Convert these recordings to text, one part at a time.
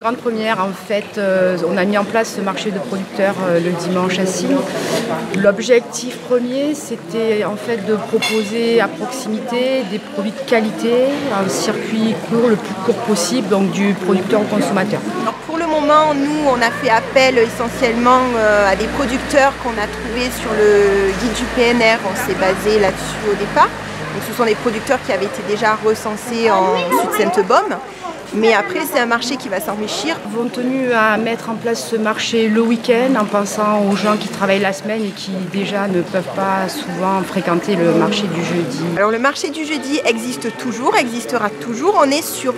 Grande première, en fait, on a mis en place ce marché de producteurs le dimanche à Signes. L'objectif premier, c'était en fait de proposer à proximité des produits de qualité, un circuit court, le plus court possible, donc du producteur au consommateur. Alors pour le moment, nous, on a fait appel essentiellement à des producteurs qu'on a trouvés sur le guide du PNR. On s'est basé là-dessus au départ. Donc, ce sont des producteurs qui avaient été déjà recensés en Sud-Sainte-Baume. Mais après, c'est un marché qui va s'enrichir. Ils ont tenu à mettre en place ce marché le week-end en pensant aux gens qui travaillent la semaine et qui déjà ne peuvent pas souvent fréquenter le marché du jeudi. Alors le marché du jeudi existe toujours, existera toujours. On est sur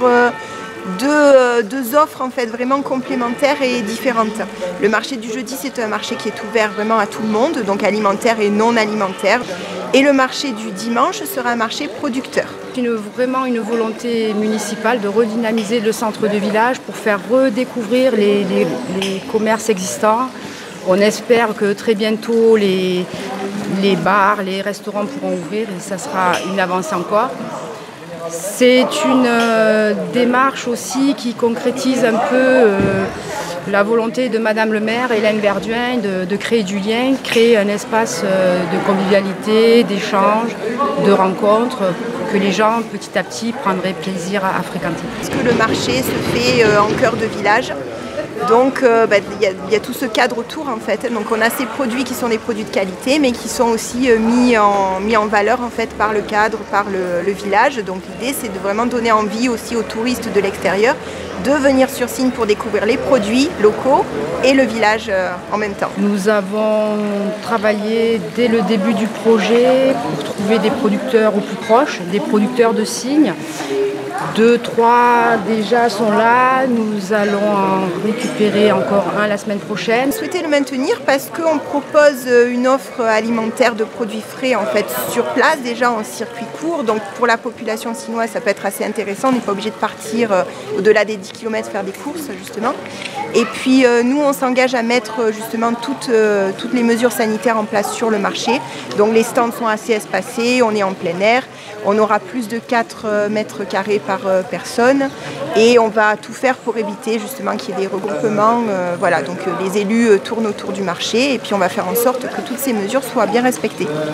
deux offres en fait vraiment complémentaires et différentes. Le marché du jeudi, c'est un marché qui est ouvert vraiment à tout le monde, donc alimentaire et non alimentaire. Et le marché du dimanche sera un marché producteur. Vraiment une volonté municipale de redynamiser le centre de village pour faire redécouvrir les commerces existants. On espère que très bientôt les bars, les restaurants pourront ouvrir et ça sera une avancée encore. C'est une démarche aussi qui concrétise un peu la volonté de Madame le maire, Hélène Verduin, de créer du lien, créer un espace de convivialité, d'échange, de rencontres que les gens petit à petit prendraient plaisir à fréquenter. Parce que le marché se fait en cœur de village. Donc il y a tout ce cadre autour en fait. Donc on a ces produits qui sont des produits de qualité mais qui sont aussi mis en valeur en fait par le cadre, par le village. Donc l'idée c'est de vraiment donner envie aussi aux touristes de l'extérieur de venir sur Signes pour découvrir les produits locaux et le village en même temps. Nous avons travaillé dès le début du projet pour trouver des producteurs au plus proche, des producteurs de Signes. 2, 3 déjà sont là, nous allons en récupérer encore un la semaine prochaine. On souhaitait le maintenir parce qu'on propose une offre alimentaire de produits frais en fait sur place, déjà en circuit court. Donc pour la population signoise, ça peut être assez intéressant, on n'est pas obligé de partir au-delà des 10 km faire des courses justement. Et puis nous, on s'engage à mettre justement toutes les mesures sanitaires en place sur le marché. Donc les stands sont assez espacés, on est en plein air, on aura plus de 4 mètres carrés par personne et on va tout faire pour éviter justement qu'il y ait des regroupements. Voilà, donc les élus tournent autour du marché et puis on va faire en sorte que toutes ces mesures soient bien respectées.